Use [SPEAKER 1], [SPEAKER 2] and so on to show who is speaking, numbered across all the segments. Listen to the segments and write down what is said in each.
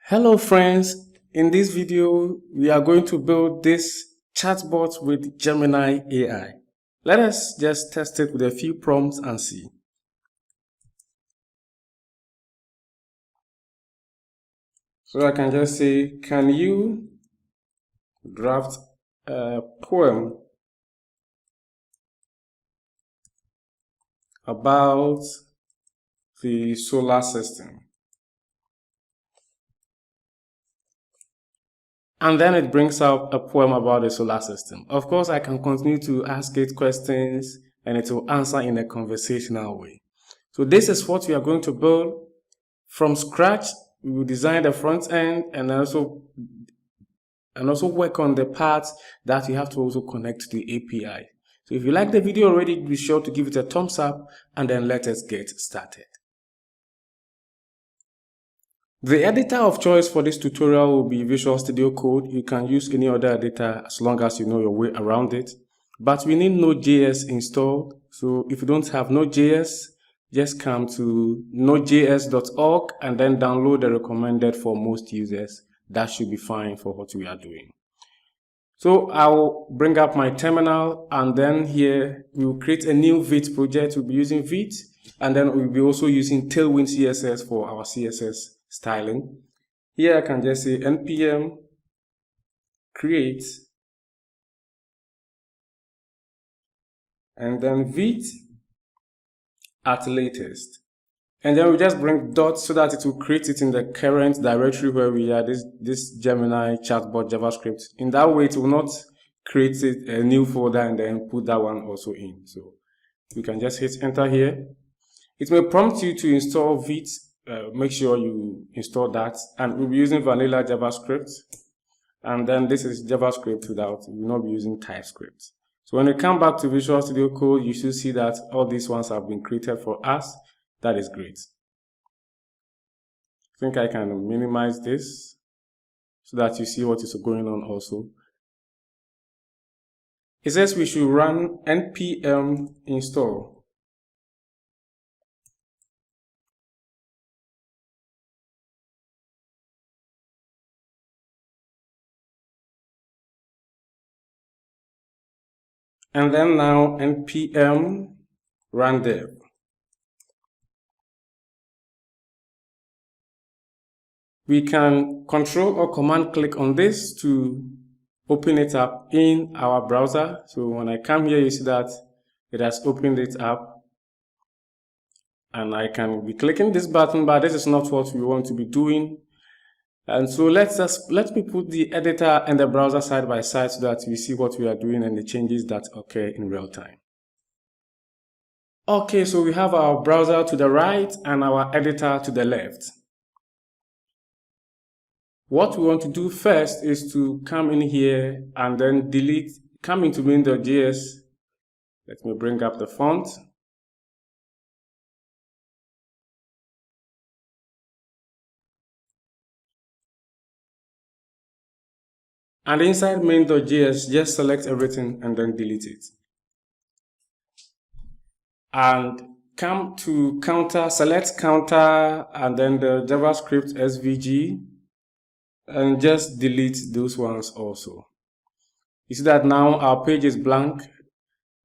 [SPEAKER 1] Hello friends, in this video we are going to build this chatbot with Gemini AI. Let us just test it with a few prompts and see. So I can just say, can you draft a poem about the solar system? And then it brings up a poem about the solar system. Of course, I can continue to ask it questions and it will answer in a conversational way. So this is what we are going to build from scratch. We will design the front end and also work on the parts that you have to also connect to the API. So if you like the video already, be sure to give it a thumbs up and then let us get started. The editor of choice for this tutorial will be Visual Studio Code. You can use any other editor as long as you know your way around it. But we need Node.js installed. So if you don't have Node.js, just come to nodejs.org and then download the recommended for most users. That should be fine for what we are doing. So I'll bring up my terminal and then here we'll create a new Vite project. We'll be using Vite and then we'll be also using Tailwind CSS for our CSS styling. Here I can just say npm create and then Vite at latest. And then we just bring dot so that it will create it in the current directory where we are, this Gemini chatbot JavaScript. In that way, it will not create a new folder and then put that one also in. So you can just hit enter here. It may prompt you to install Vite. Make sure you install that. And we'll be using vanilla JavaScript. And then this is JavaScript we will not be using TypeScript. So when we come back to Visual Studio Code, you should see that all these ones have been created for us. That is great. I think I can minimize this so that you see what is going on also. It says we should run npm install. And then now npm run dev. We can control or command click on this to open it up in our browser. So when I come here, you see that it has opened it up. And I can be clicking this button, but this is not what we want to be doing. And so let me put the editor and the browser side by side so that we see what we are doing and the changes that occur in real time. Okay, so we have our browser to the right and our editor to the left. What we want to do first is to come in here and then come into main.js. Let me bring up the font. And inside main.js, just select everything and then delete it. And come to counter, select counter and then the JavaScript SVG. And just delete those ones also. You see that now our page is blank.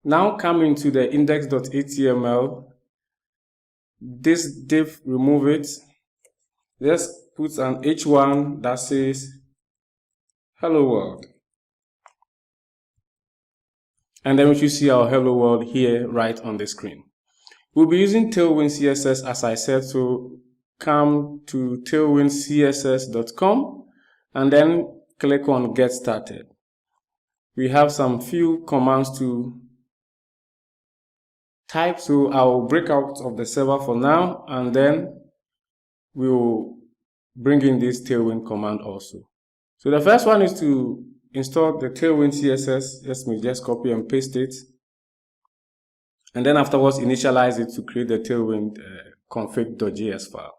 [SPEAKER 1] Now come into the index.html. This div, remove it. Just put an h1 that says hello world. And then we should see our hello world here right on the screen. We'll be using Tailwind CSS as I said, so come to tailwindcss.com. And then click on Get Started. We have some few commands to type, so I'll break out of the server for now, and then we'll bring in this Tailwind command also. So the first one is to install the Tailwind CSS. Let me just copy and paste it. And then afterwards, initialize it to create the Tailwind config.js file.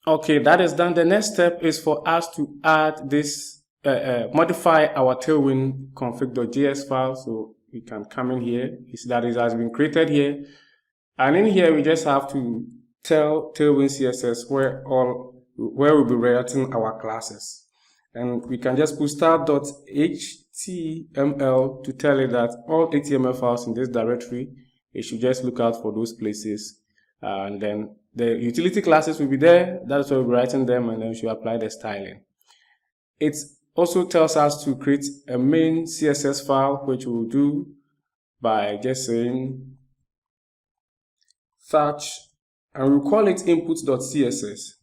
[SPEAKER 1] Okay, that is done. The next step is for us to add this, modify our Tailwind config.js file. So we can come in here. You see that it has been created here. And in here, we just have to tell Tailwind CSS where we'll be writing our classes. And we can just put start.html to tell it that all HTML files in this directory, it should just look out for those places. And then the utility classes will be there. That's where we'll be writing them, and then we should apply the styling. It also tells us to create a main CSS file, which we'll do by just saying search, and we'll call it input.css.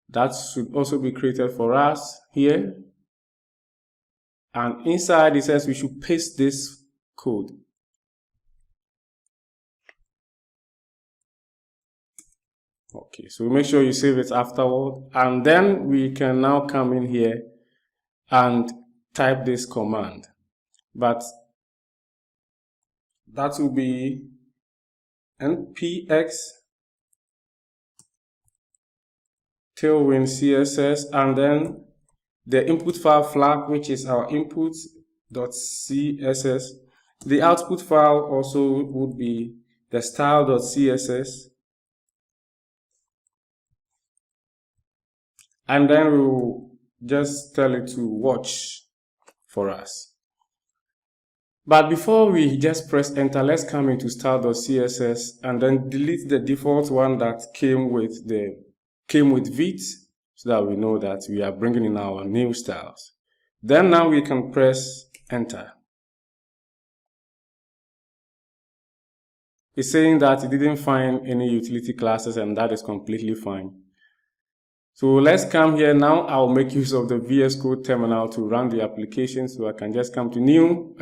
[SPEAKER 1] That should also be created for us here. And inside it says we should paste this code. Okay, so make sure you save it afterward. And then we can now come in here and type this command. But that will be npx tailwind css, and then the input file flag, which is our input.css. The output file also would be the style.css, and then we will just tell it to watch for us. But before we just press enter, let's come into style.css and then delete the default one that came with Vite, so that we know that we are bringing in our new styles. Then now we can press enter. It's saying that it didn't find any utility classes, and that is completely fine. So let's come here now. I'll make use of the VS Code terminal to run the application. So I can just come to new,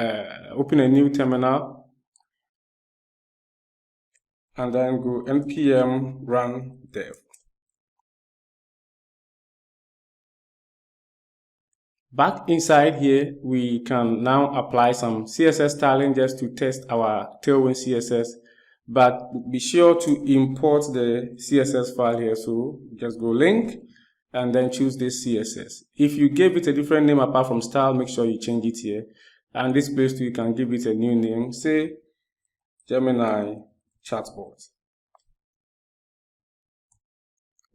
[SPEAKER 1] open a new terminal, and then go npm run dev. Back inside here, we can now apply some CSS styling just to test our Tailwind CSS. But be sure to import the CSS file here. So just go link and then choose this CSS. If you gave it a different name apart from style, make sure you change it here. And this place too, you can give it a new name, say Gemini Chatbot.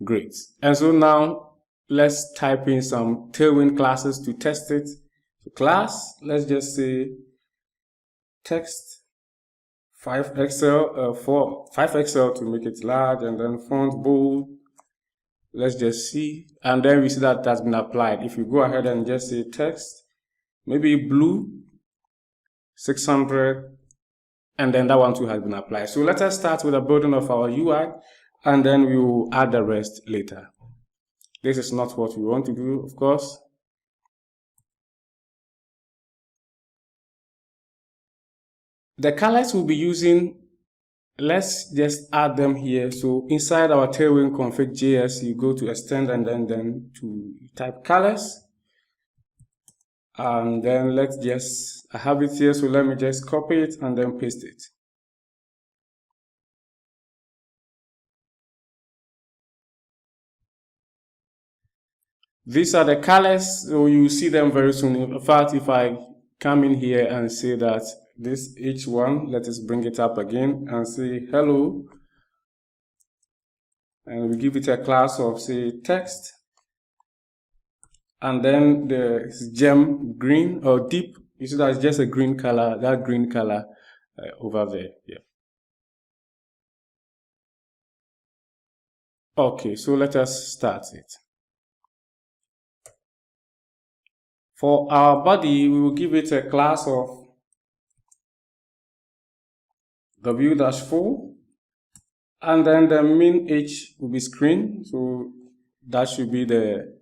[SPEAKER 1] Great. And so now let's type in some Tailwind classes to test it. So class, let's just say text 5XL, 5XL to make it large, and then font bold. Let's just see, and then we see that that's been applied. If you go ahead and just say text, maybe blue 600, and then that one too has been applied. So let us start with the building of our UI, and then we will add the rest later. This is not what we want to do, of course. The colors we'll be using, let's just add them here. So inside our Tailwind config.js, you go to extend and then to type colors. And then let's just, I have it here, so let me just copy it and then paste it. These are the colors, so you see them very soon. In fact, if I come in here and say that this H1, let us bring it up again and say hello, and we give it a class of say text, and then the gem green or deep, you see that's just a green color, that green color over there. Yeah. Okay, so let us start it. For our body, we will give it a class of w-4, and then the min h will be screen, so that should be the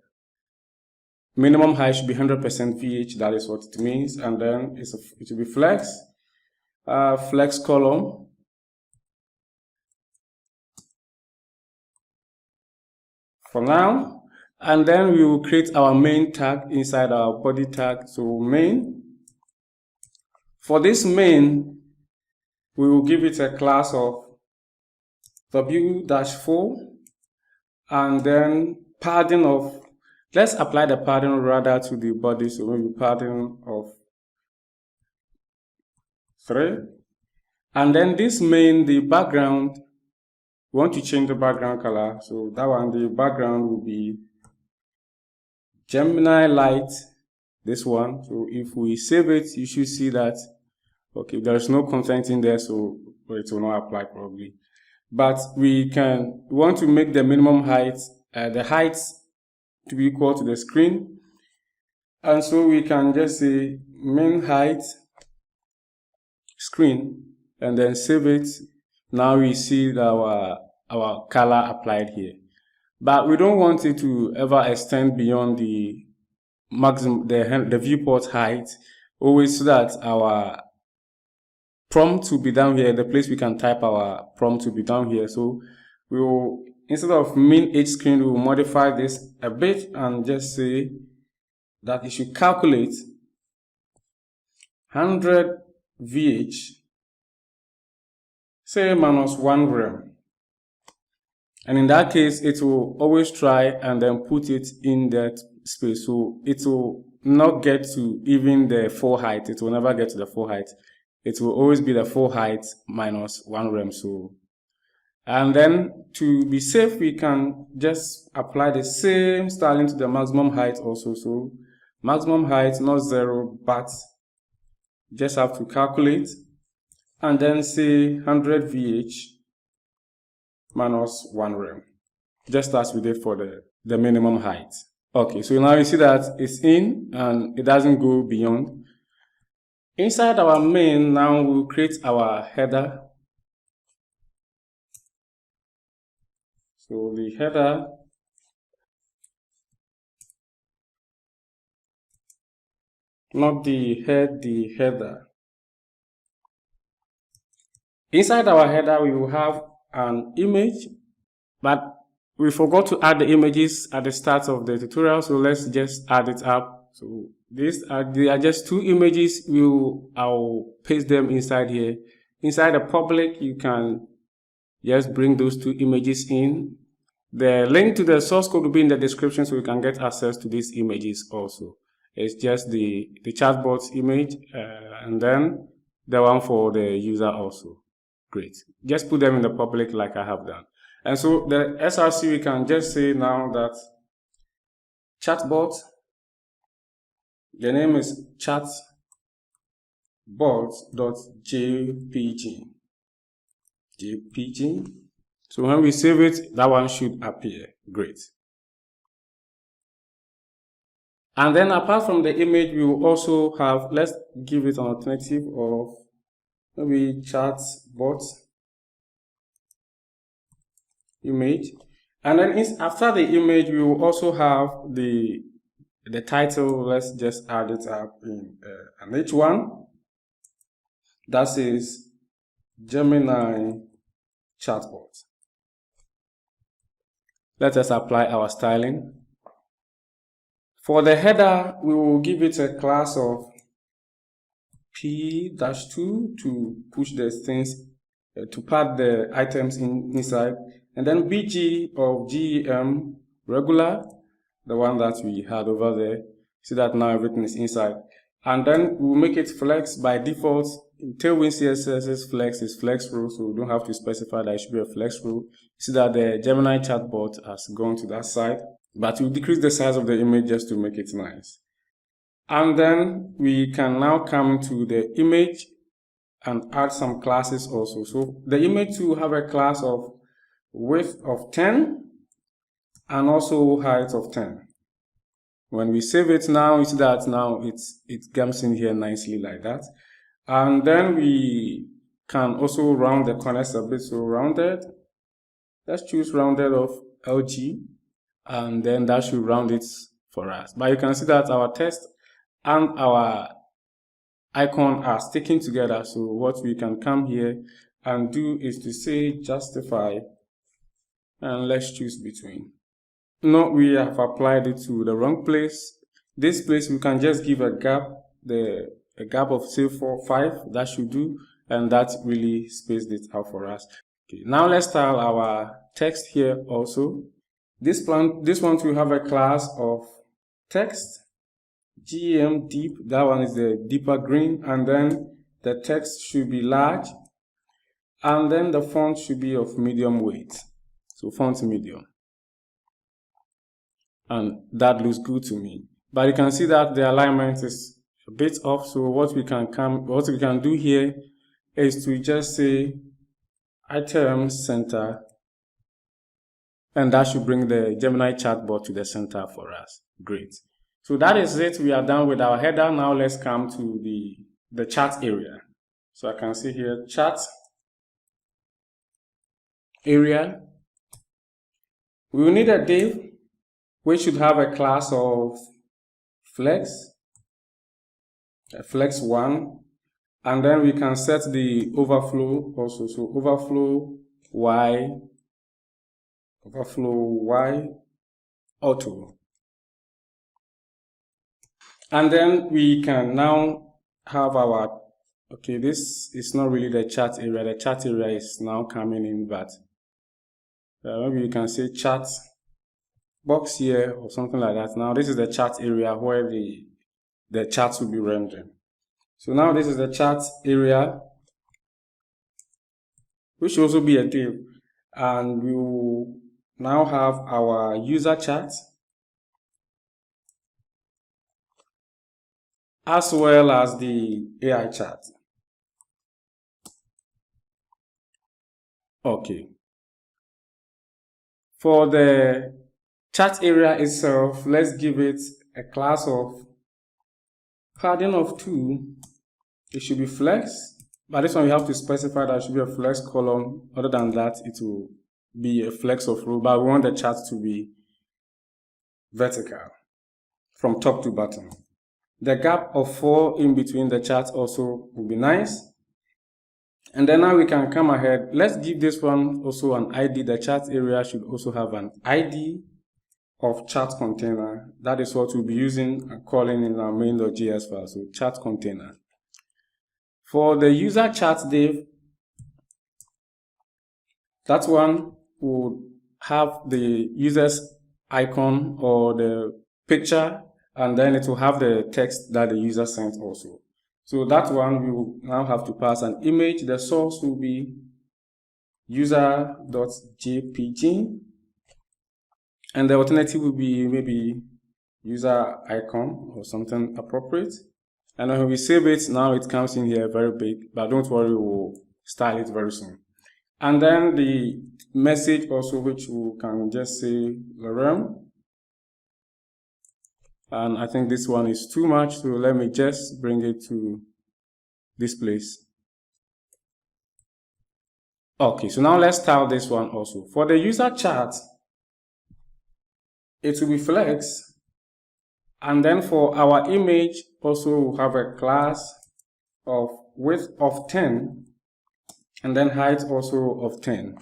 [SPEAKER 1] minimum height should be 100% VH, that is what it means, and then it will be flex, flex column, for now, and then we will create our main tag inside our body tag, so main. For this main, we will give it a class of w-4, and then padding of, let's apply the padding rather to the body, so maybe padding of 3. And then this main, the background, we want to change the background color. So that one, the background will be Gemini Light, this one. So if we save it, you should see that, okay, there's no content in there, so it will not apply probably. But we want to make the minimum height, the height to be equal to the screen. And so we can just say min height screen and then save it. Now we see that our color applied here. But we don't want it to ever extend beyond the maximum, the viewport height, always, so that our prompt will be down here, the place we can type our prompt will be down here. So we will, instead of min h screen, we will modify this a bit and just say that it should calculate 100 VH, say minus 1 rem. And in that case, it will always try and then put it in that space. So it will not get to even the full height. It will never get to the full height. It will always be the full height minus 1 rem. So, and then to be safe, we can just apply the same styling to the maximum height also. So maximum height, not 0, but just have to calculate and then say 100 VH minus 1 rem, just as we did for the minimum height. Okay, so now you see that it's in and it doesn't go beyond. Inside our main, now we'll create our header. So the header, not the head, the header. Inside our header, we will have an image, but we forgot to add the images at the start of the tutorial, so let's just add it up. So they are just 2 images. I'll paste them inside here. Inside the public, you can just bring those 2 images in. The link to the source code will be in the description, so you can get access to these images also. It's just the chatbot image and then the one for the user also. Great. Just put them in the public like I have done. And so the SRC, we can just say now that chatbot, the name is chatbot.jpg. JPG. So when we save it, that one should appear. Great. And then apart from the image, we will also have, let's give it an alternative of maybe chatbot image. And then after the image, we will also have the title. Let's just add it up in an H1 that says Gemini chatbot. Let us apply our styling. For the header, we will give it a class of p-2 to push the things, to pad the items inside, and then bg of gem regular, the one that we had over there. See that now everything is inside. And then we'll make it flex by default. In Tailwind CSS, flex is flex row, so we don't have to specify that it should be a flex row. See that the Gemini chatbot has gone to that side, but we'll decrease the size of the image just to make it nice. And then we can now come to the image and add some classes also. So the image will have a class of width of 10 and also height of 10. When we save it now, you see that now it comes in here nicely like that. And then we can also round the corners a bit. So rounded, let's choose rounded of LG, and then that should round it for us. But you can see that our text and our icon are sticking together. So what we can come here and do is to say justify, and let's choose between. No, we have applied it to the wrong place. This place we can just give a gap, a gap of say 5, that should do, and that really spaced it out for us. Okay, now let's style our text here also. This one will have a class of text, GEM deep, that one is the deeper green, and then the text should be large, and then the font should be of medium weight. So font medium. And that looks good to me. But you can see that the alignment is a bit off. So what we can do here is to just say items center, and that should bring the Gemini chatbot to the center for us. Great. So that is it. We are done with our header. Now let's come to the chat area. So I can see here chat area. We will need a div which should have a class of flex, flex1, and then we can set the overflow also. So overflow y auto. And then we can now have our, okay, this is not really the chat area. The chat area is now coming in, but maybe you can say chat box here or something like that. Now this is the chat area where the chats will be rendering. So now this is the chat area, which should also be a div, and we will now have our user chat as well as the AI chat. Okay. For the chat area itself, let's give it a class of padding of 2. It should be flex, but this one we have to specify that it should be a flex column. Other than that, it will be a flex of row, but we want the chat to be vertical from top to bottom. The gap of 4 in between the chats also will be nice. And then now we can come ahead. Let's give this one also an ID. The chat area should also have an ID of chat container. That is what we'll be using and calling in our main.js file. So chat container. For the user chat div, that one would have the user's icon or the picture, and then it will have the text that the user sent also. So that one we will now have to pass an image. The source will be user.jpg, and the alternative will be maybe user icon or something appropriate. And when we save it, now it comes in here very big, but don't worry, we'll style it very soon. And then the message also, which we can just say lorem. And I think this one is too much, so let me just bring it to this place. Okay, so now let's style this one also. For the user chat, it will be flex. And then for our image, also we'll have a class of width of 10, and then height also of 10.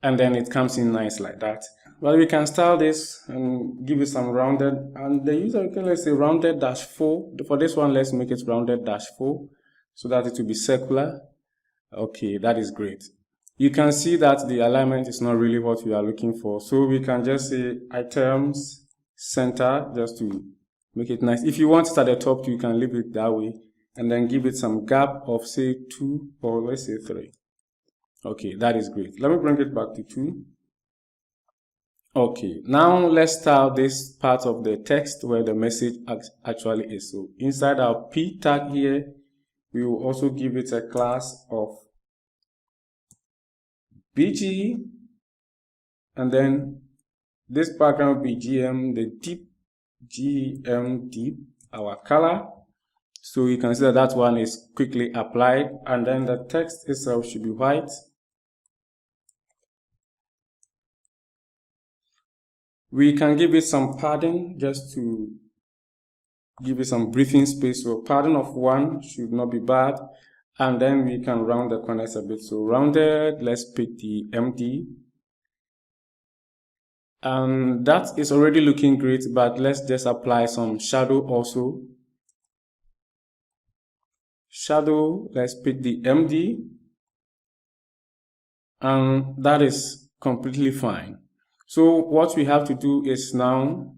[SPEAKER 1] And then it comes in nice like that. Well, we can style this and give it some rounded, and the user can, let's say rounded -4. For this one, let's make it rounded -4 so that it will be circular. Okay, that is great. You can see that the alignment is not really what we are looking for. So we can just say items center just to make it nice. If you want it at the top, you can leave it that way and then give it some gap of say 2 or let's say 3. Okay, that is great. Let me bring it back to 2. Okay, now let's style this part of the text where the message actually is. So inside our p tag here, we will also give it a class of BG, and then this background BGM, the deep GM deep, our color. So you can see that that one is quickly applied, and then the text itself should be white. We can give it some padding just to give it some breathing space. So padding of 1 should not be bad. And then we can round the corners a bit. So rounded, let's pick the MD. And that is already looking great, but let's just apply some shadow also. Shadow, let's pick the MD. And that is completely fine. So what we have to do is now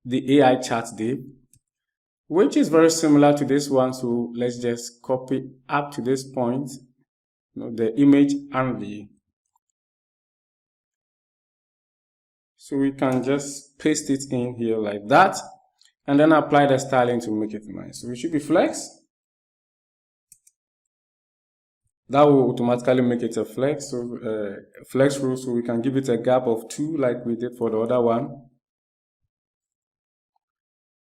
[SPEAKER 1] the AI chat div. which is very similar to this one. So let's just copy up to this point, the image and the, so we can just paste it in here like that, and then apply the styling to make it nice. So it should be flex. That will automatically make it a flex, so flex rule. So we can give it a gap of 2 like we did for the other one.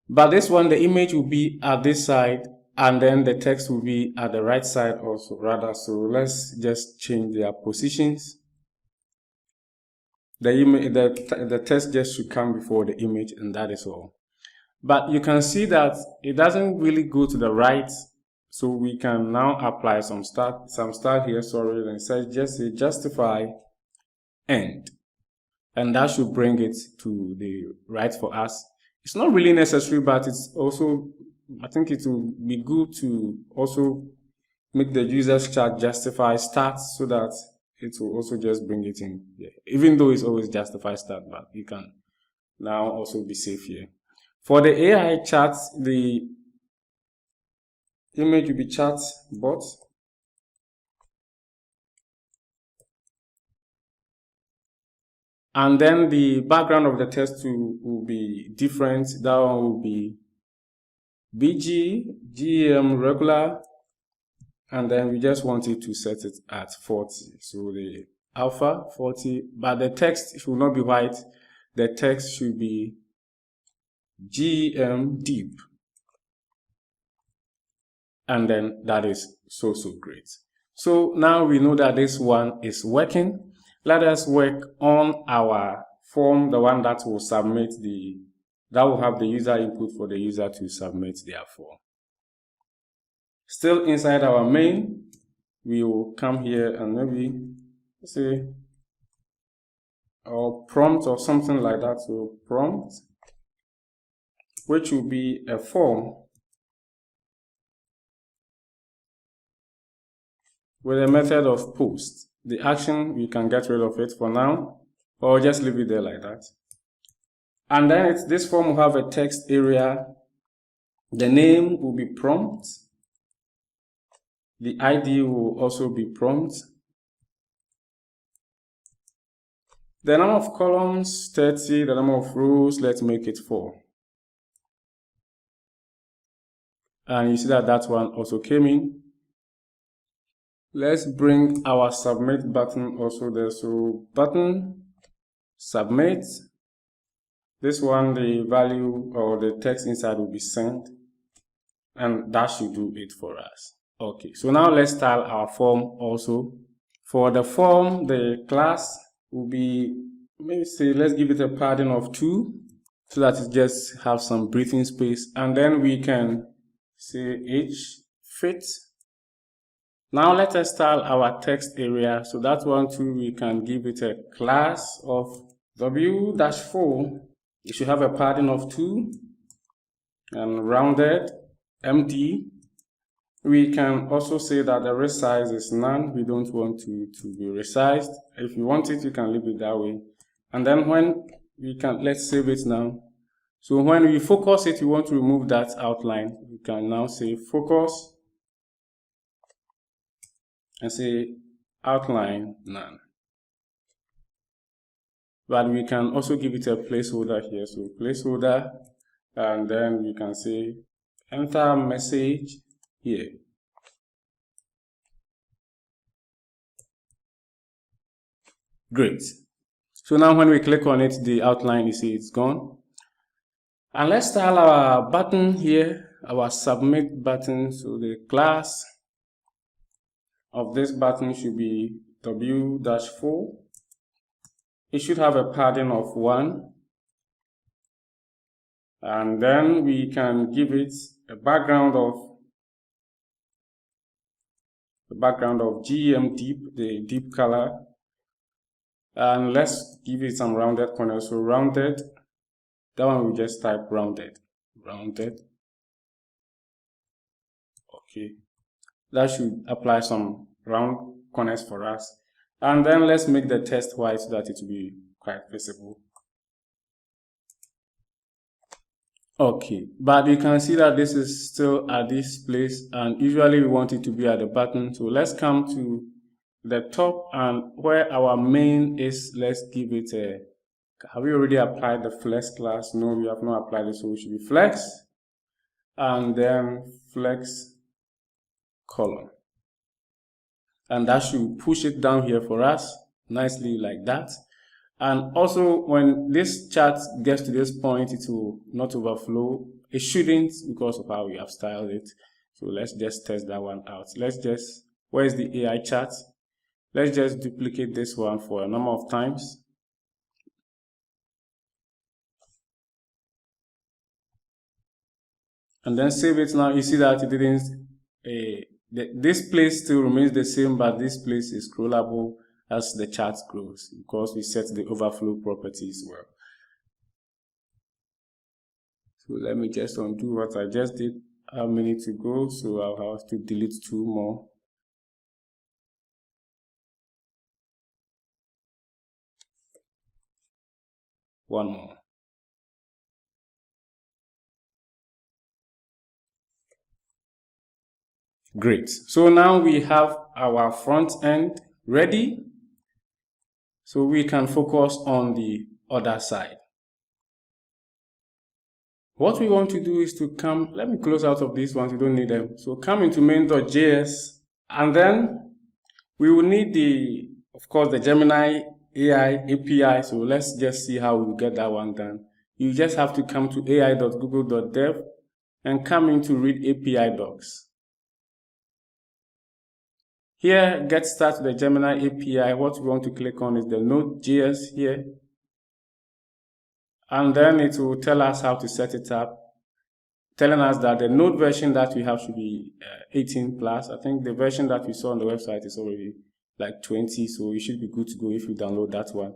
[SPEAKER 1] But this one, the image will be at this side, and then the text will be at the right side also, rather. So let's just change their positions. The text just should come before the image, and that is all. But you can see that it doesn't really go to the right. So we can now apply some style here, sorry, and say just say justify end. And that should bring it to the right for us. It's not really necessary, but it's also, I think it will be good to also make the user's chat justify start, so that it will also just bring it in here. Even though it's always justify start, but you can now also be safe here. For the AI chat, the image will be Chatbot. And then the background of the text will be different. That one will be GEM regular. And then we just want it to set it at 40. So the alpha 40, but the text should not be white. The text should be GEM deep. And then that is so great. So now we know that this one is working. Let us work on our form, the one that will submit that will have the user input for the user to submit their form. Still inside our main, we will come here and maybe say or prompt or something like that. So prompt, which will be a form with a method of post. The action, we can get rid of it for now, or just leave it there like that. And then this form will have a text area. The name will be prompt. The ID will also be prompt. The number of columns, 30. The number of rows, let's make it 4. And you see that that one also came in. Let's bring our submit button also there. So button, submit. This one, the value or the text inside will be sent. And that should do it for us. Okay, so now let's style our form also. For the form, the class will be, maybe say, let's give it a padding of 2, so that it just have some breathing space. And then we can say h fit. Now let us style our text area. So that one too, we can give it a class of w-4. It should have a padding of 2 and rounded, empty. We can also say that the resize is none. We don't want to be resized. If you want it, you can leave it that way. And then when we can, let's save it now. So when we focus it, we want to remove that outline. We can now say focus and say outline none. But we can also give it a placeholder here. So placeholder, and then we can say enter message here. Great. So now when we click on it, the outline, you see it's gone. And let's style our button here, our submit button. So the class of this button should be w-4. It should have a padding of 1. And then we can give it a background of GEM deep, the deep color. And let's give it some rounded corners. So rounded, that one we just type rounded. Okay, that should apply some round corners for us. And then let's make the text white so that it will be quite visible. Okay, but you can see that this is still at this place, and usually we want it to be at the button. So let's come to the top, and where our main is, let's give it a, have we already applied the flex class? No, we have not applied it, so it should be flex, and then flex column. And that should push it down here for us, nicely like that. And also, when this chart gets to this point, it will not overflow. It shouldn't, because of how we have styled it. So let's just test that one out. Let's just, where's the AI chart? Let's just duplicate this one for a number of times. And then save it. Now you see that it didn't, this place still remains the same, but this place is scrollable as the chart grows, because we set the overflow properties well. So let me just undo what I just did a minute ago. So I'll have to delete 2 more. One more. Great. So now we have our front end ready. So we can focus on the other side. What we want to do is to come, let me close out of these ones, we don't need them. So come into main.js, and then we will need the, of course, the Gemini AI API. So let's just see how we get that one done. You just have to come to ai.google.dev and come into read API docs. Here, get started with the Gemini API. What we want to click on is the Node.js here. And then it will tell us how to set it up, telling us that the Node version that we have should be 18 plus. I think the version that we saw on the website is already like 20, so you should be good to go if you download that one.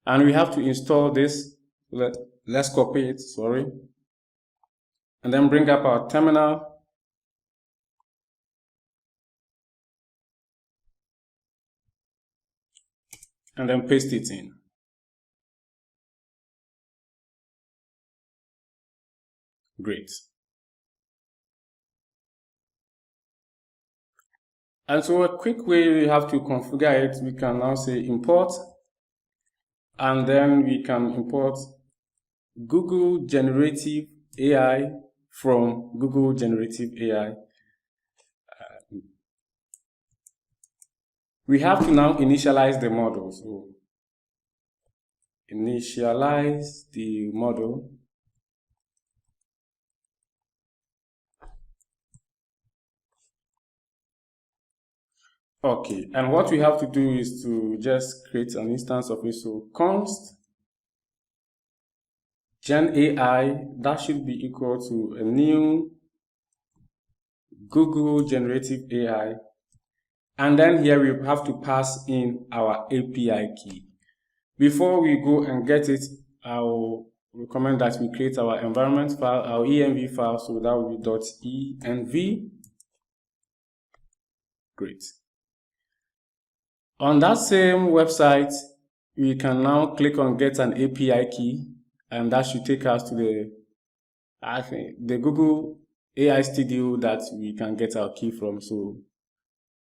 [SPEAKER 1] And we have to install this. Let's copy it, sorry. And then bring up our terminal. And then paste it in. Great. And so a quick way we have to configure it, we can now say import, and then we can import Google Generative AI from Google Generative AI. We have to now initialize the model. So initialize the model. Okay, and what we have to do is to just create an instance of it. So const gen AI, that should be equal to a new Google Generative AI. And then here we have to pass in our API key. Before we go and get it, I will recommend that we create our environment file, our env file. So that will be .env. Great. On that same website, we can now click on get an API key, and that should take us to the Google AI Studio that we can get our key from. So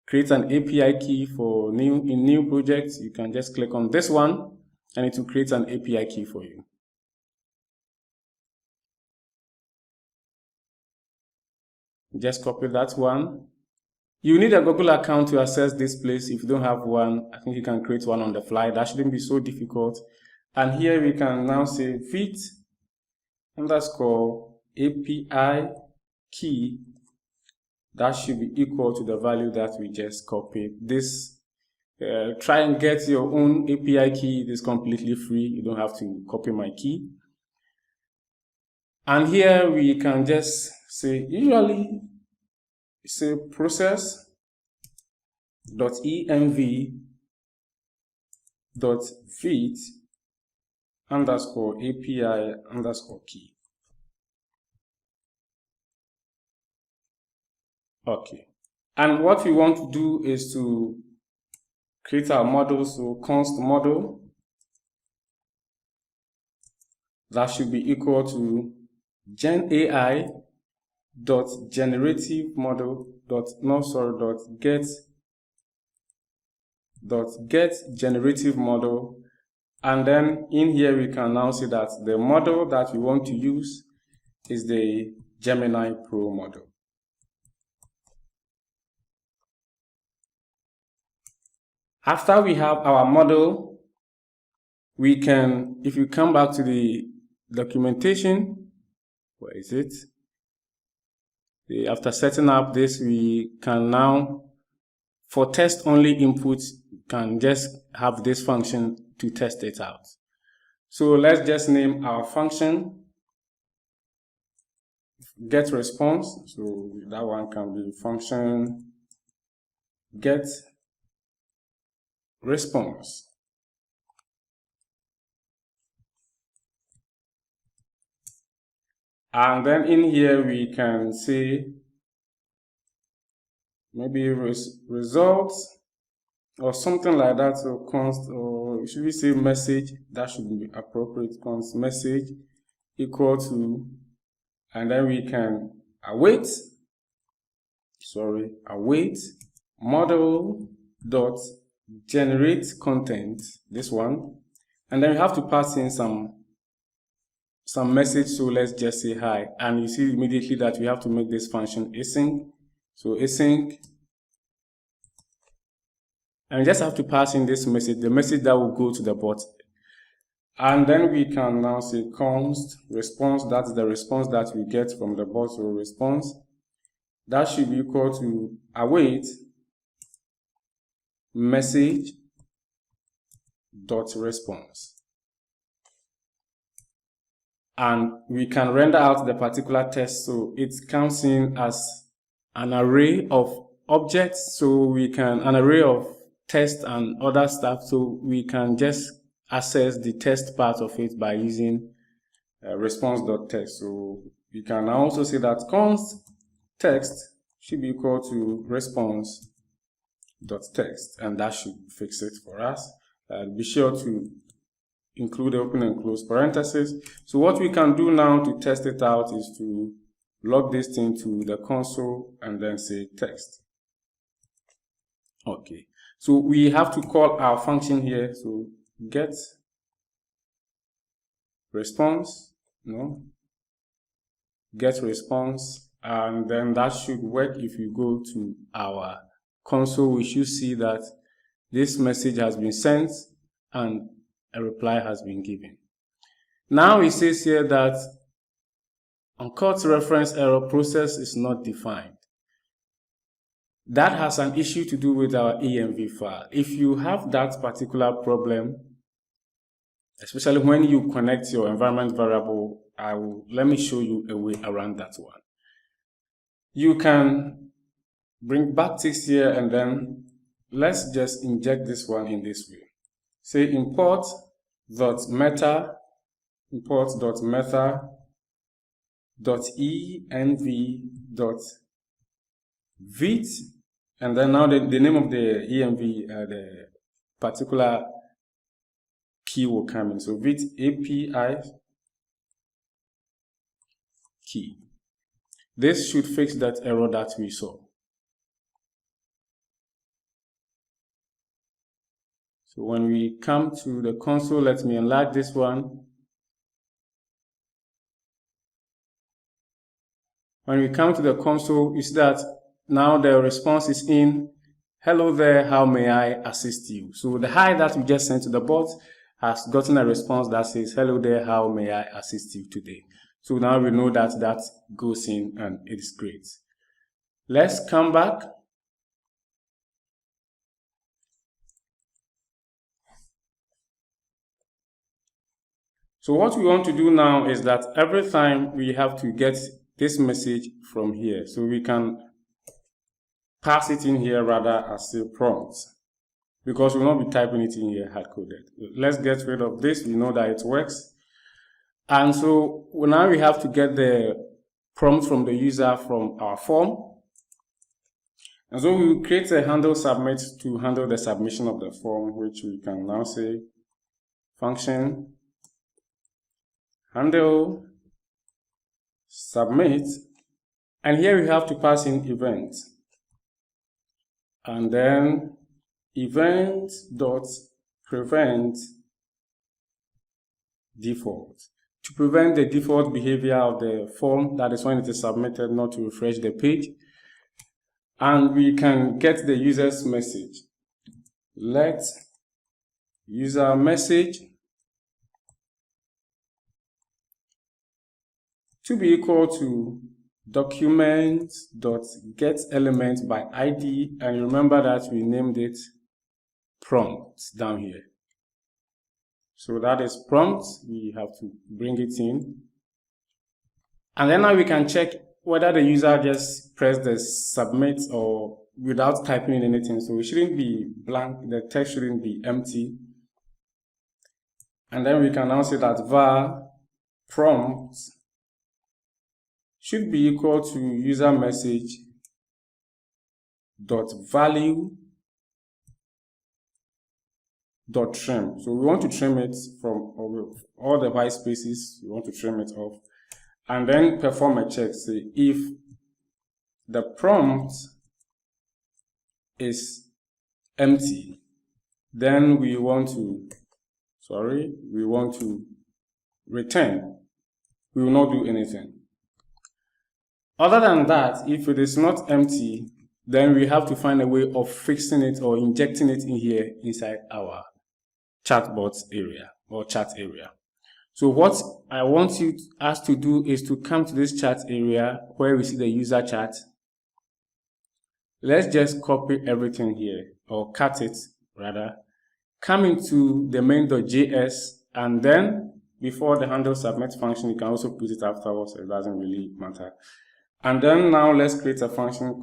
[SPEAKER 1] create an API key for new projects. You can just click on this one, and it will create an API key for you. Just copy that one. You need a Google account to access this place. If you don't have one, I think you can create one on the fly. That shouldn't be so difficult. And here we can now say fit underscore API key. That should be equal to the value that we just copied. This, try and get your own API key. It is completely free. You don't have to copy my key. And here we can just say, usually say process .env .fit underscore API underscore key. Okay. And what we want to do is to create our model. So const model, that should be equal to Gen AI dot generative model dot get generative model, and then in here we can now see that the model that we want to use is the Gemini Pro model. After we have our model, we can, if you come back to the documentation, where is it? After setting up this, we can now, for test only inputs, can just have this function to test it out. So let's just name our function get response. So that one can be function get response. And then in here we can say maybe results or something like that. So const, or should we say message? That should be appropriate. Const message equal to, and then we can await model dot generate content, this one, and then we have to pass in some message. So let's just say hi, and you see immediately that we have to make this function async. So async, and we just have to pass in this message, the message that will go to the bot. And then we can now say const response, that's the response that we get from the bot. So response, that should be equal to await message dot response. And we can render out the particular text, so it comes in as an array of objects, so we can, an array of text and other stuff, so we can just access the text part of it by using response.text. So we can also say that const text should be equal to response.text, and that should fix it for us. Be sure to include the open and close parentheses. So what we can do now to test it out is to log this thing to the console and then say text. Okay, so we have to call our function here. So get response, get response, and then that should work. If you go to our console, we should see that this message has been sent and a reply has been given. Now it says here that uncaught reference error process is not defined. That has an issue to do with our env file. If you have that particular problem, especially when you connect your environment variable, let me show you a way around that one. You can bring backticks here, and then let's just inject this one in this way. Say import.meta .env.vit, and then now the name of the env, the particular key will come in. So vit API key. This should fix that error that we saw. So when we come to the console, let me enlarge this one. When we come to the console, you see that now the response is in, hello there, how may I assist you? So the hi that we just sent to the bot has gotten a response that says, hello there, how may I assist you today? So now we know that that goes in, and it is great. Let's come back. So what we want to do now is that every time we have to get this message from here, so we can pass it in here rather as a prompt, because we'll not be typing it in here hard-coded. Let's get rid of this. We know that it works. And so now we have to get the prompt from the user from our form. And so we will create a handle submit to handle the submission of the form, which we can now say function handle submit, and here we have to pass in event, and then event.prevent default, to prevent the default behavior of the form, that is when it is submitted, not to refresh the page. And we can get the user's message. Let user message to be equal to document.getElement by ID, and remember that we named it prompt down here. So that is prompt, we have to bring it in. And then now we can check whether the user just pressed the submit or without typing in anything. So it shouldn't be blank, the text shouldn't be empty. And then we can now say that var prompt should be equal to user message dot value dot trim. So we want to trim it from all the white spaces, we want to trim it off, and then perform a check. Say if the prompt is empty, then we want to return. We will not do anything. Other than that, if it is not empty, then we have to find a way of fixing it or injecting it in here inside our chatbot area or chat area. So what I want us to do is to come to this chat area where we see the user chat. Let's just copy everything here, or cut it rather. Come into the main.js, and then before the handle submit function, you can also put it afterwards, so it doesn't really matter. And then now let's create a function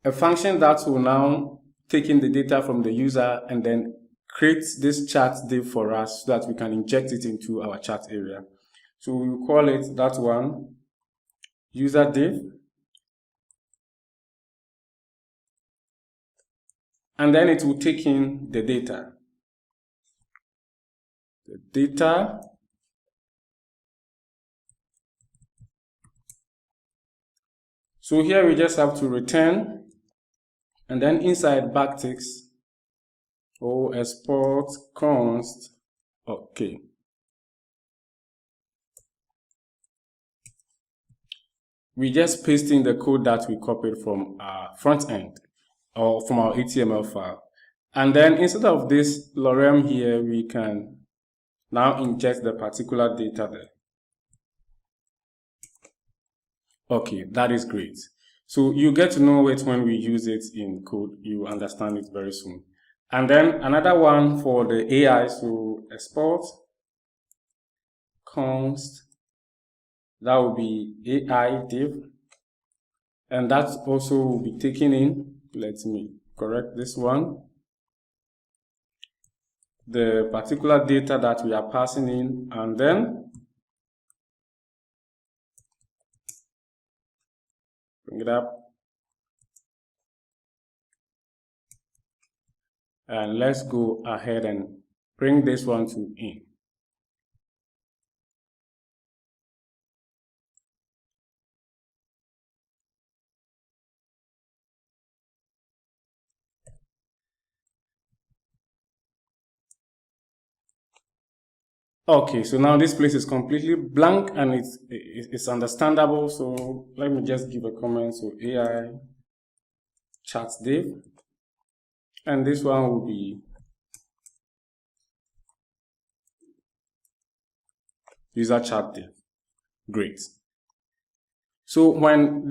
[SPEAKER 1] that will now take in the data from the user and then create this chat div for us so that we can inject it into our chat area. So we will call it that one, user div. And then it will take in the data. So here we just have to return, and then inside backticks or export const. Okay. We just paste in the code that we copied from our front end or from our HTML file. And then instead of this lorem here, we can now inject the particular data there. Okay, that is great. So you get to know it when we use it in code. You understand it very soon. And then another one for the AI, so export const, that will be AI div, and that also will be taken in, let me correct this one, the particular data that we are passing in, and then bring it up. And let's go ahead and bring this one to in. Okay, so now this place is completely blank and it's understandable. So let me just give a comment. So AI chat div, and this one will be user chat div. Great. So when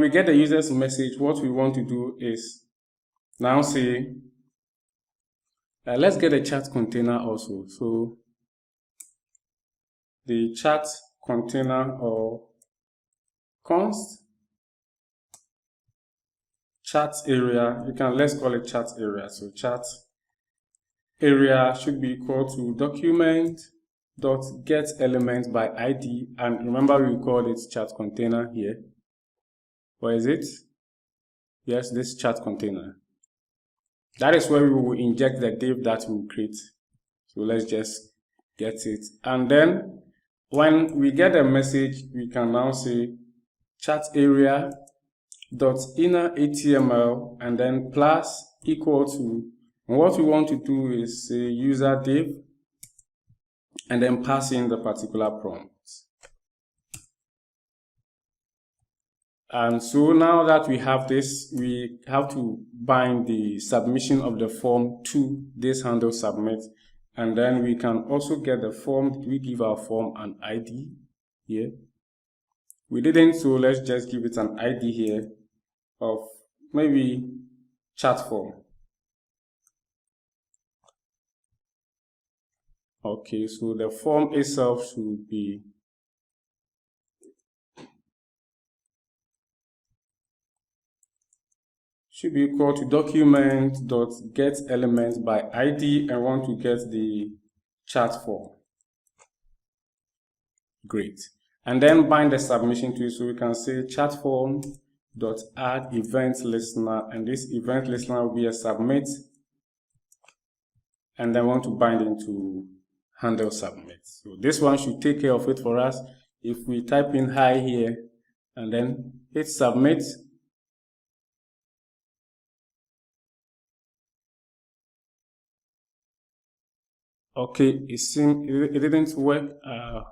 [SPEAKER 1] we get the user's message, what we want to do is now say, let's get a chat container also. So the chat container or const chat area, let's call it chat area. So chat area should be equal to document.getElement by ID, and remember we called it chat container here. Where is it? Yes, this chat container. That is where we will inject the div that we will create. So let's just get it. And then when we get a message, we can now say chat area dot inner HTML and then plus equal to, and what we want to do is say user div and then pass in the particular prompt. And so now that we have this, we have to bind the submission of the form to this handle submit. And then we can also get the form. We give our form an ID here. We didn't, so let's just give it an ID here of maybe chat form. Okay, so the form itself should be equal to document.getElement by ID and want to get the chat form. Great. And then bind the submission to it. So we can say chat form dot add event listener, and this event listener will be a submit, and then want to bind into handle submit. So this one should take care of it for us. If we type in hi here and then hit submit, okay, it didn't work.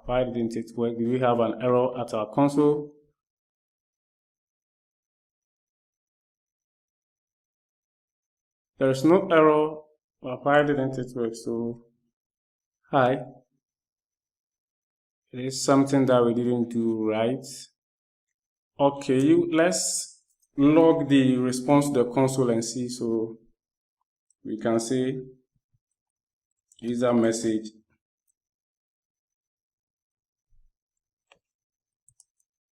[SPEAKER 1] Why didn't it work? Did we have an error at our console? There is no error. Why didn't it work? So, hi. It is something that we didn't do right. Okay, let's log the response to the console and see. So we can say user message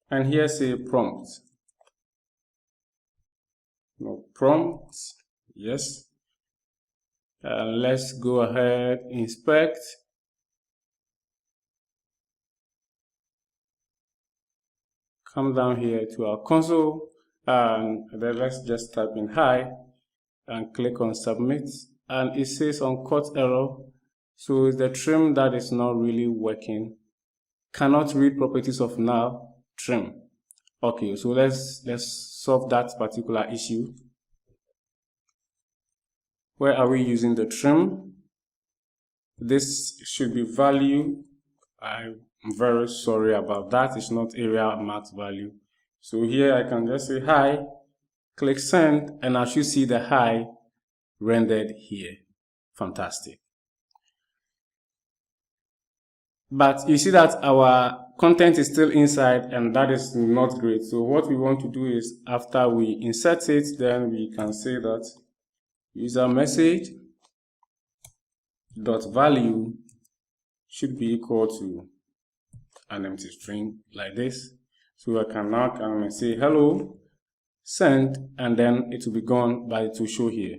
[SPEAKER 1] and here's a prompt. No prompt, yes. Let's go ahead, inspect. Come down here to our console and then let's just type in hi and click on submit, and it says uncaught error. So it's the trim that is not really working. Cannot read properties of now trim. Okay, so let's solve that particular issue. Where are we using the trim? This should be value. I'm very sorry about that. It's not area marked value. So here I can just say hi, click send, and I should see the hi rendered here. Fantastic. But you see that our content is still inside, and that is not great. So what we want to do is after we insert it, then we can say that user message dot value should be equal to an empty string like this. So I can now come and say hello, send, and then it will be gone, but it will show here.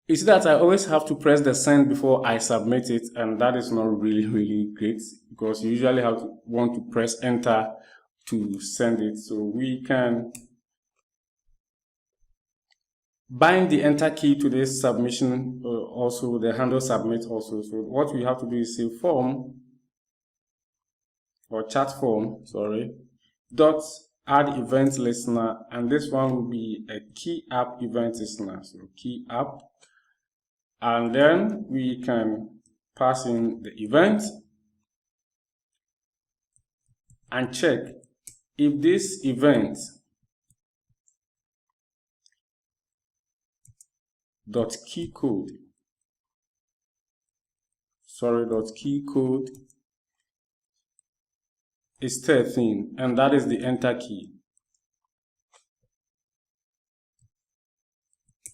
[SPEAKER 1] You see that I always have to press the send before I submit it, and that is not really great because you usually want to press enter to send it. So we can bind the enter key to this submission, also the handle submit also. So what we have to do is say form or chat form, sorry, dot add event listener, and this one will be a key app event listener. So key app, and then we can pass in the event and check if this event dot key code is 13, and that is the enter key.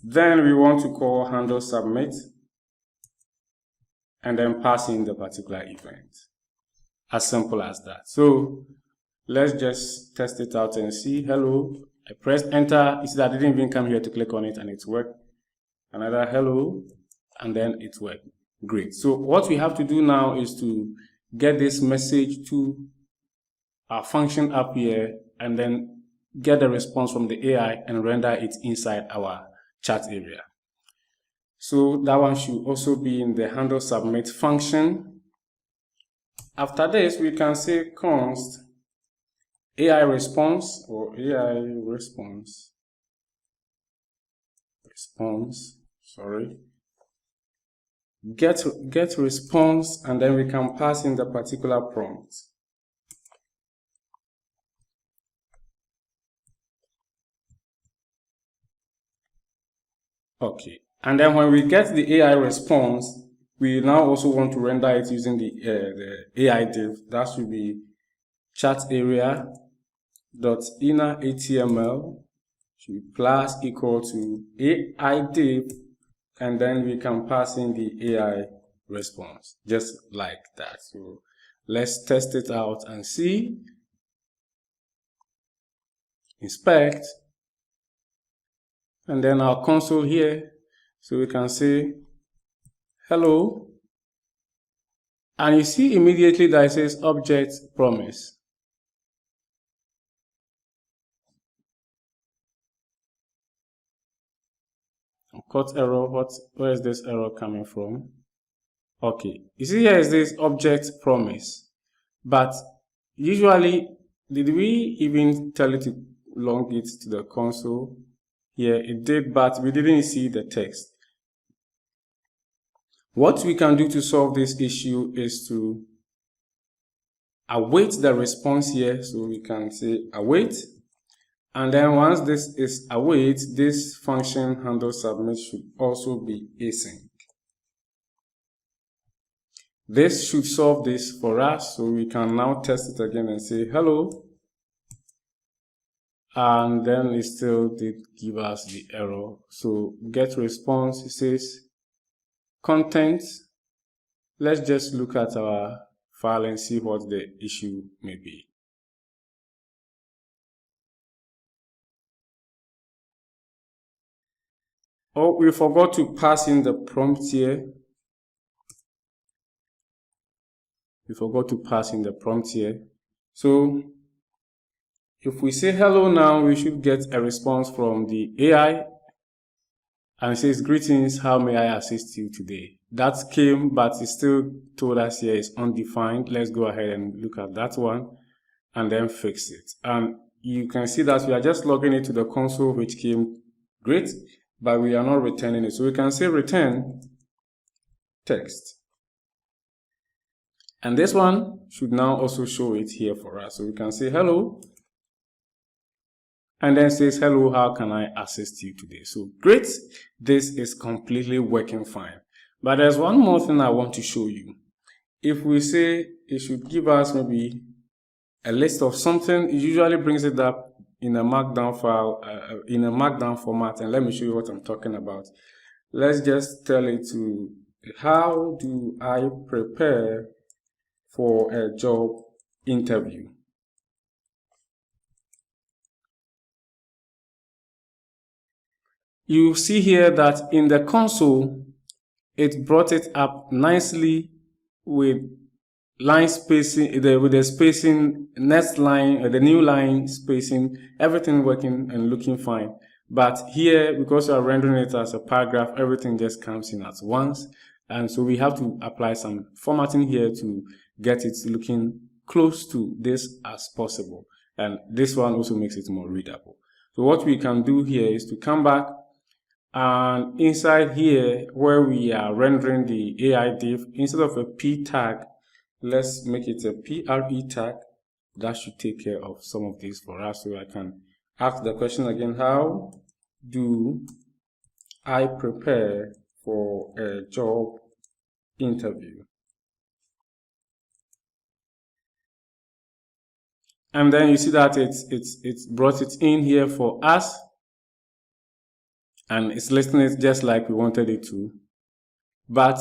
[SPEAKER 1] Then we want to call handle submit and then pass in the particular event. As simple as that. So let's just test it out and see. Hello, I pressed enter. You see that I didn't even come here to click on it and it worked. Another hello, and then it worked. Great. So what we have to do now is to get this message to our function up here and then get the response from the AI and render it inside our chat area. So that one should also be in the handle submit function. After this, we can say const AI response or AI response. Get response, and then we can pass in the particular prompt. Okay, and then when we get the AI response, we now also want to render it using the AI div. That should be chat area dot inner HTML should be plus equal to AI div, and then we can pass in the AI response just like that. So let's test it out and see. Inspect, and then our console here, so we can say hello, and you see immediately that it says object promise. Caught error. Where is this error coming from? Okay, you see here is this object promise, but usually did we even tell it to long it to the console? Yeah, it did, but we didn't see the text. What we can do to solve this issue is to await the response here. So we can say await, and then once this is await, this function handle submit should also be async. This should solve this for us, so we can now test it again and say hello, and then it still did give us the error. So get response, it says content. Let's just look at our file and see what the issue may be. Oh, we forgot to pass in the prompt here. So if we say hello now, we should get a response from the AI, and it says greetings, how may I assist you today? That came, but it still told us here is undefined. Let's go ahead and look at that one and then fix it. And you can see that we are just logging it to the console, which came great, but we are not returning it. So we can say return text. And this one should now also show it here for us. So we can say hello, and then says hello, how can I assist you today? So great, this is completely working fine. But there's one more thing I want to show you. If we say it should give us maybe a list of something, it usually brings it up in a markdown file, in a markdown format. And let me show you what I'm talking about. Let's just tell it to, how do I prepare for a job interview? You see here that in the console, it brought it up nicely with line spacing, with the spacing, next line, the new line spacing, everything working and looking fine. But here, because we are rendering it as a paragraph, everything just comes in at once. And so we have to apply some formatting here to get it looking close to this as possible. And this one also makes it more readable. So what we can do here is to come back, and inside here where we are rendering the AI div, instead of a P tag, let's make it a PRE tag. That should take care of some of these for us. So I can ask the question again, how do I prepare for a job interview? And then you see that it's brought it in here for us, and it's listing it just like we wanted it to. But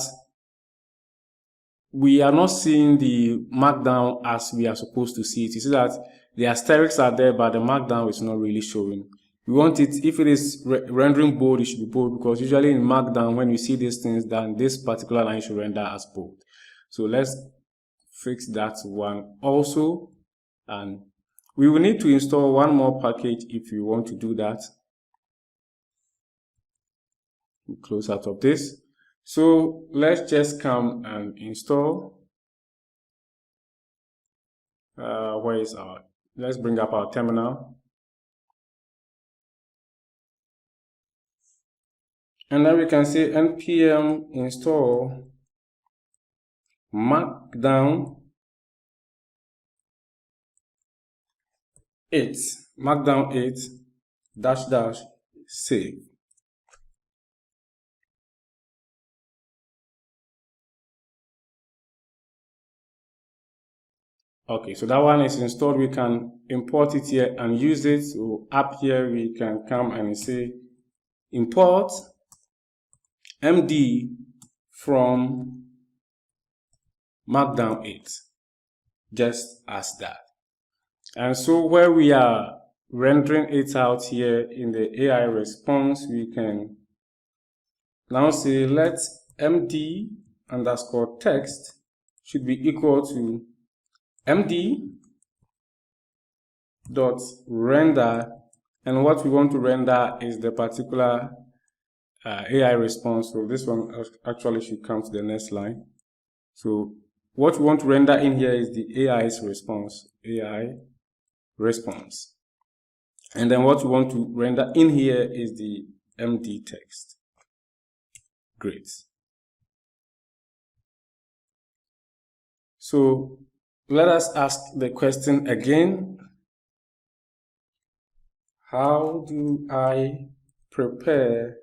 [SPEAKER 1] we are not seeing the markdown as we are supposed to see it. You see that the asterisks are there, but the markdown is not really showing. We want it, if it is rendering bold, it should be bold, because usually in markdown, when you see these things, then this particular line should render as bold. So let's fix that one also. And we will need to install one more package if you want to do that. close out of this. So let's just come and install. Where is our, let's bring up our terminal. And then we can say npm install markdown 8 -- save. Okay, so that one is installed. We can import it here and use it. So up here we can come and say import md from markdown 8, just as that. And so where we are rendering it out here in the AI response, we can now say let md underscore text should be equal to md dot render, and what we want to render is the particular AI response. So this one actually should come to the next line. So what we want to render in here is the AI response, and then what we want to render in here is the MD text. Great. So let us ask the question again. How do I prepare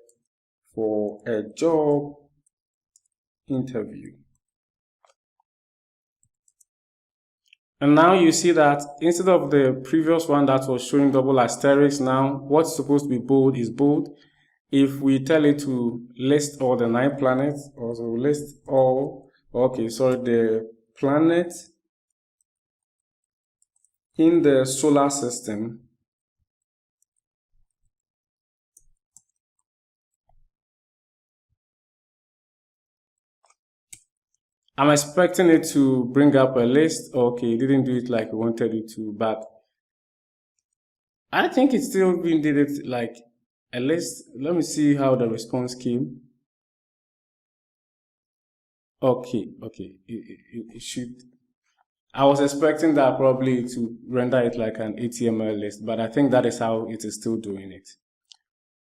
[SPEAKER 1] for a job interview? And now you see that instead of the previous one that was showing double asterisk, now what's supposed to be bold is bold. If we tell it to list all the 9 planets, also list all, the planet in the solar system, I'm expecting it to bring up a list. Okay, it didn't do it like we wanted it to, but I think it still did it like a list. Let me see how the response came. Okay, it should. I was expecting that probably to render it like an HTML list, but I think that is how it is still doing it.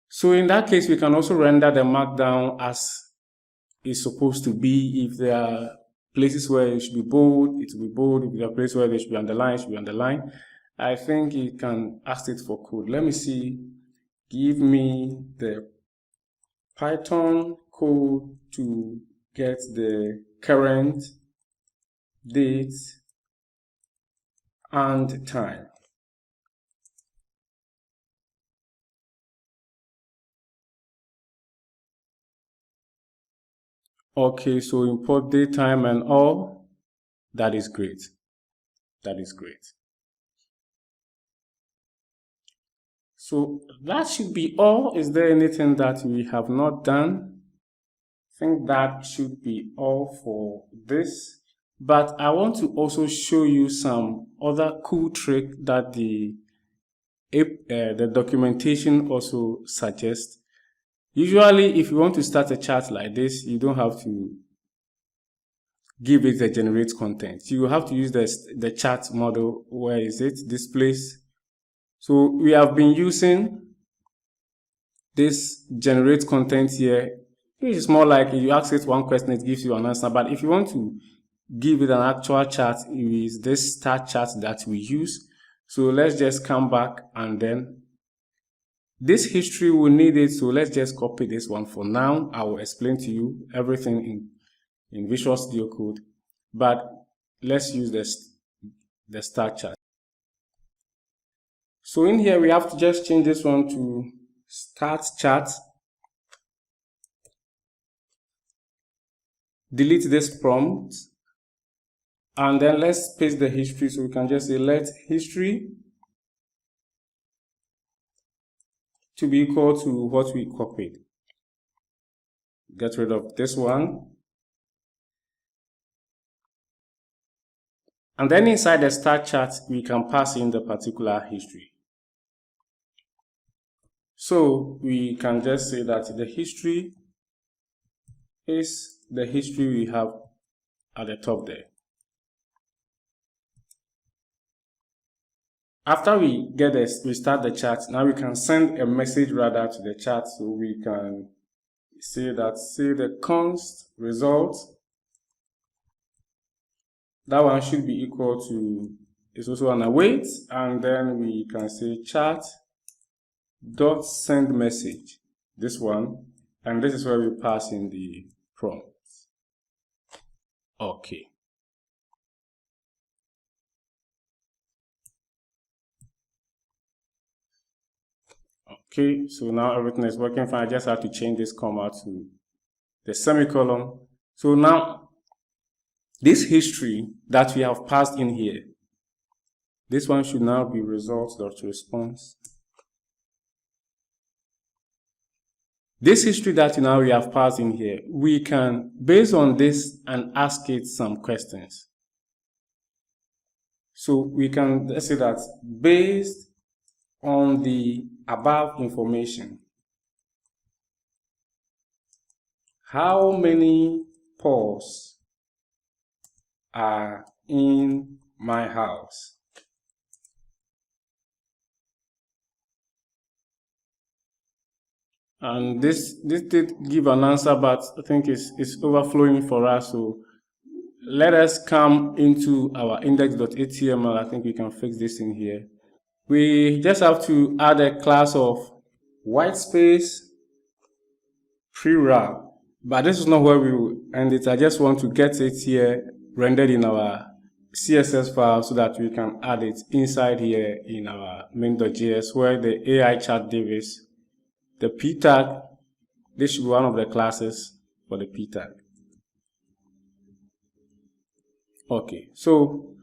[SPEAKER 1] So in that case, we can also render the markdown as it's supposed to be. If there are places where it should be bold, it will be bold. If there are places where they should be underlined, it should be underlined. I think it can ask it for code. Let me see. Give me the Python code to get the current date and time. Okay, so import date, time, and all. That is great. That is great. So that should be all. Is there anything that we have not done? I think that should be all for this. But I want to also show you some other cool trick that the documentation also suggests. Usually, if you want to start a chat like this, you don't have to give it the generate content. You have to use the chat model. Where is it? This place. So we have been using this generate content here, which is more like you ask it one question, it gives you an answer. But if you want to give it an actual chat, it is this start chat that we use. So let's just come back, and then this history will need it. So let's just copy this one for now. I will explain to you everything in Visual Studio Code, but let's use the start chat. So in here, we have to just change this one to start chat. Delete this prompt, and then let's paste the history. So we can just say let history to be equal to what we copied. Get rid of this one. And then inside the start chart, we can pass in the particular history. So we can just say that the history is the history we have at the top there. After we get this, we start the chat. Now we can send a message rather to the chat, so we can say the const result. That one should be equal to, it's also an await, and then we can say chat dot send message, this one, and this is where we pass in the prompt. Okay. Okay, so now everything is working fine. I just have to change this comma to the semicolon. So now, this history that we have passed in here, this one should now be results.response. This history that now we have passed in here, we can, based on this, and ask it some questions. So we can, let's say that based on the above information, how many paws are in my house? And this did give an answer, but I think it's overflowing for us. So let us come into our index.html. I think we can fix this in here. We just have to add a class of whitespace pre-wrap, but this is not where we will end it. I just want to get it here rendered in our CSS file so that we can add it inside here in our main.js, where the AI chat div is. The p tag, this should be one of the classes for the p tag. Okay, so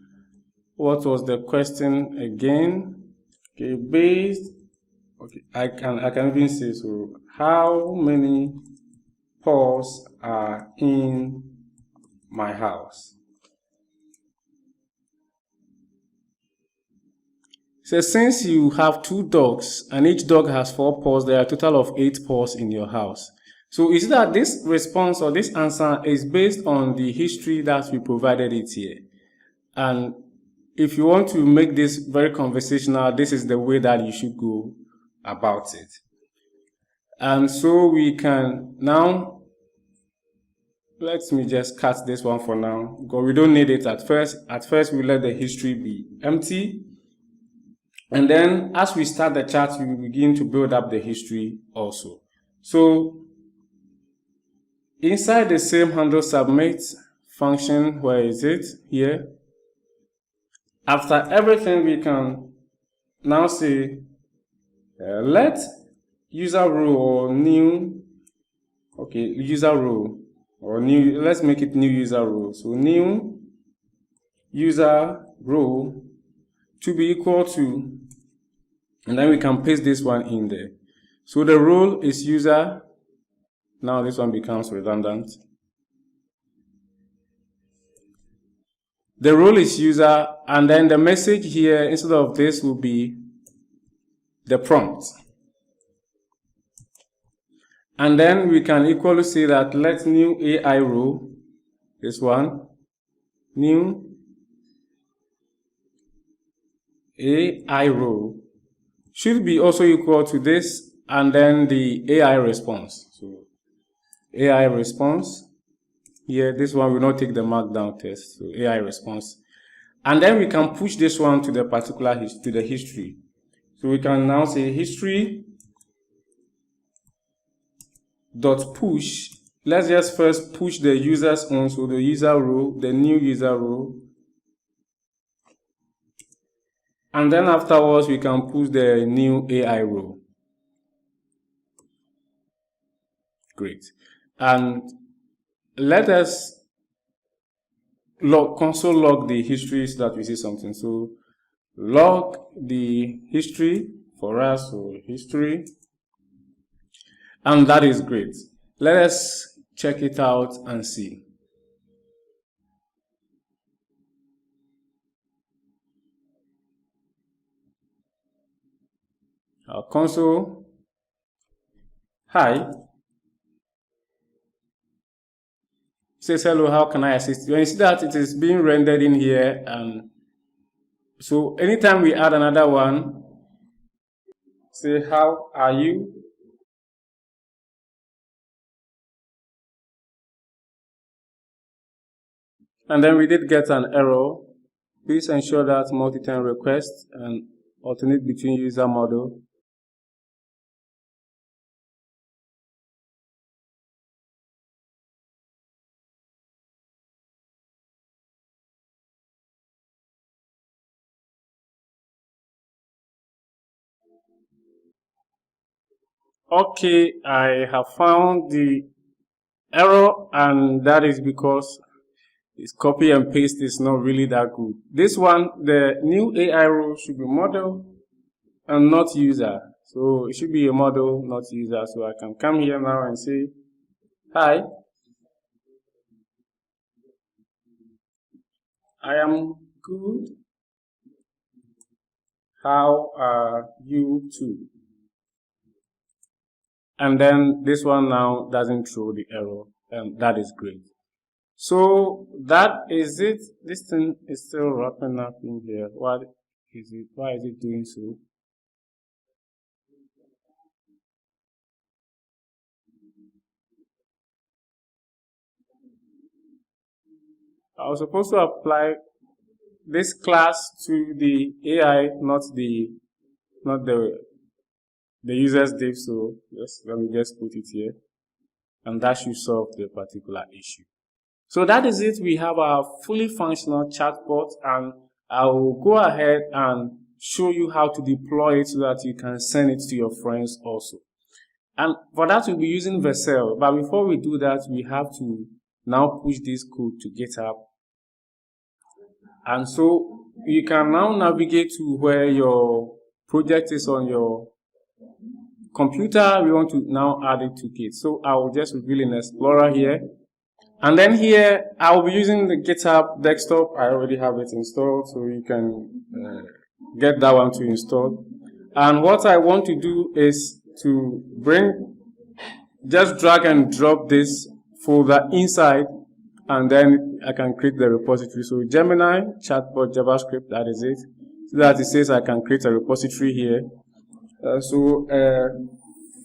[SPEAKER 1] what was the question again? Okay, based, okay, I can even say, so how many paws are in my house? So since you have 2 dogs and each dog has 4 paws, there are a total of 8 paws in your house. So is that this response or this answer is based on the history that we provided it here. And if you want to make this very conversational, this is the way that you should go about it. And so we can now, let me just cut this one for now, because we don't need it at first. At first, we let the history be empty. And then as we start the chat, we will begin to build up the history also. So inside the same handle submit function, where is it? Here. After everything, we can now say let user row or new, okay, user row or new, let's make it new user row. So new user row to be equal to, and then we can paste this one in there. So the role is user. Now this one becomes redundant. The role is user, and then the message here instead of this will be the prompt. And then we can equally say that let new AI row, this one, new AI row should be also equal to this, and then the AI response. So AI response, here, this one will not take the markdown test, so AI response. And then we can push this one to the particular to the history. So we can now say history dot push. Let's just first push the user's own, so the user row, the new user row. And then afterwards, we can push the new AI row. Great. And let us console log the history so that we see something. So log the history for us, so history. And that is great. Let us check it out and see. Our console, hi, says, hello, how can I assist you? And you see that it is being rendered in here. And so anytime we add another one, say, how are you? And then we did get an error. Please ensure that multi-turn requests and alternate between user model. Okay, I have found the error, and that is because its copy and paste is not really that good. This one, the new AI rule should be model and not user. So it should be a model, not user. So I can come here now and say, hi, I am good. How are you too? And then this one now doesn't throw the error, and that is great. So that is it. This thing is still wrapping up in here. What is it? Why is it doing so? I was supposed to apply this class to the AI, not the user's div. So let me just put it here, and that should solve the particular issue. So that is it. We have our fully functional chatbot, and I will go ahead and show you how to deploy it so that you can send it to your friends also. And for that, we'll be using Vercel. But before we do that, we have to now push this code to GitHub. And so you can now navigate to where your project is on your computer. We want to now add it to Git. So I will just reveal in Explorer here. And then here, I will be using the GitHub desktop. I already have it installed, so you can get that one to install. And what I want to do is to just drag and drop this folder inside, and then I can create the repository. So Gemini, Chatbot, JavaScript, that is it. So that it says I can create a repository here.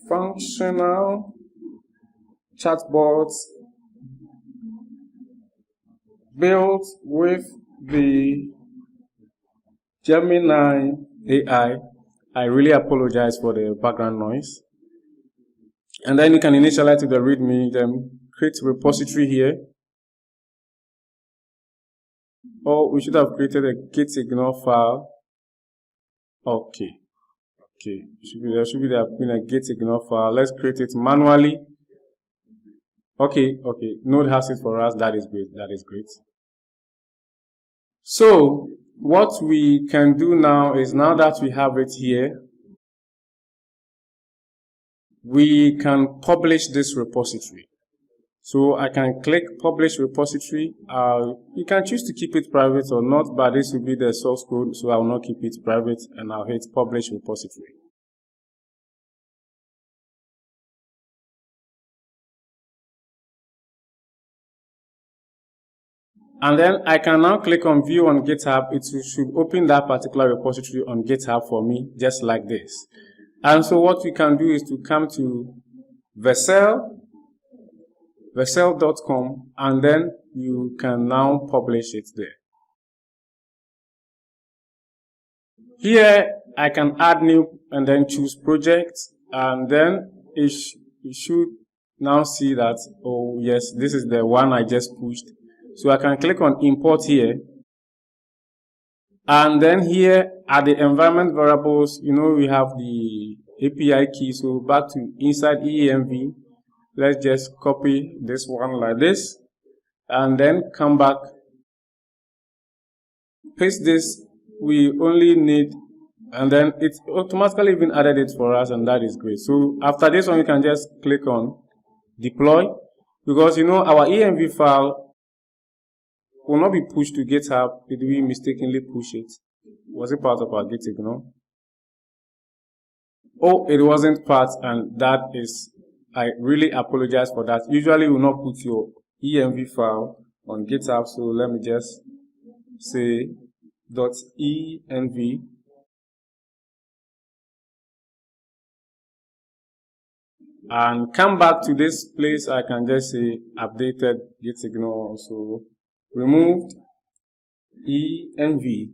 [SPEAKER 1] Functional chatbots built with the Gemini AI. I really apologize for the background noise. And then you can initialize to the README, then create repository here. Or we should have created a git ignore file. Okay. There should be a git ignore file. Let's create it manually. Okay. Node has it for us. That is great. So what we can do now is, now that we have it here, we can publish this repository. So I can click publish repository. You can choose to keep it private or not, but this will be the source code, so I will not keep it private, and I'll hit publish repository. And then I can now click on view on GitHub. It should open that particular repository on GitHub for me, just like this. And so what we can do is to come to Vercel.com, and then you can now publish it there. Here I can add new and then choose project, and then you should now see that, oh yes, this is the one I just pushed. So I can click on import here, and then here at the environment variables, we have the API key. So back to inside env, let's just copy this one like this, and then come back, paste this. We only need, and then it's automatically even added it for us, and that is great. So after this one, you can just click on deploy, because our env file will not be pushed to GitHub. Did we mistakenly push it? Was it part of our git ignore? Oh, it wasn't part, and that is, I really apologize for that. Usually you will not put your env file on GitHub. So let me just say .env, and come back to this place. I can just say updated git ignore. So removed env,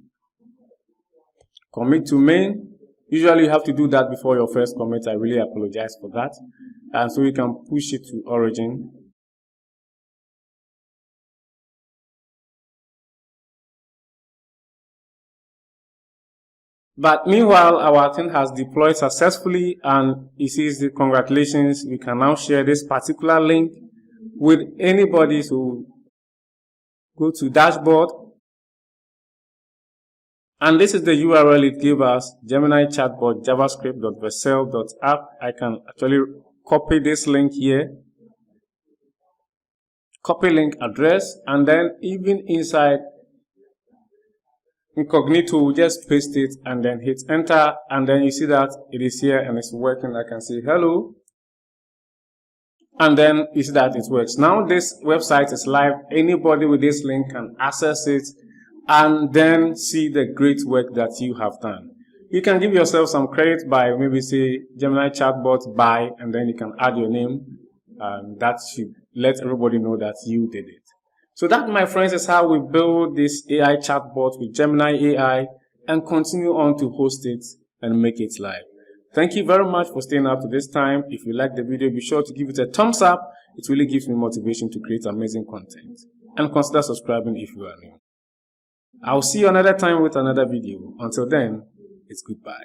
[SPEAKER 1] commit to main. Usually you have to do that before your first commit. I really apologize for that. And so you can push it to origin. But meanwhile, our thing has deployed successfully, and it says the congratulations. We can now share this particular link with anybody. So go to dashboard, and this is the URL it gave us: Gemini Chatbot javascript.vercel.app. I can actually copy this link here, copy link address, and then even inside incognito, we just paste it and then hit enter, and then you see that it is here and it's working. I can say hello, and then you see that it works. Now this website is live. Anybody with this link can access it and then see the great work that you have done. You can give yourself some credit by maybe say Gemini Chatbot by, and then you can add your name, and that should let everybody know that you did it. So that, my friends, is how we build this AI chatbot with Gemini AI and continue on to host it and make it live. Thank you very much for staying up to this time. If you like the video, be sure to give it a thumbs up. It really gives me motivation to create amazing content. And consider subscribing if you are new. I'll see you another time with another video. Until then, it's goodbye.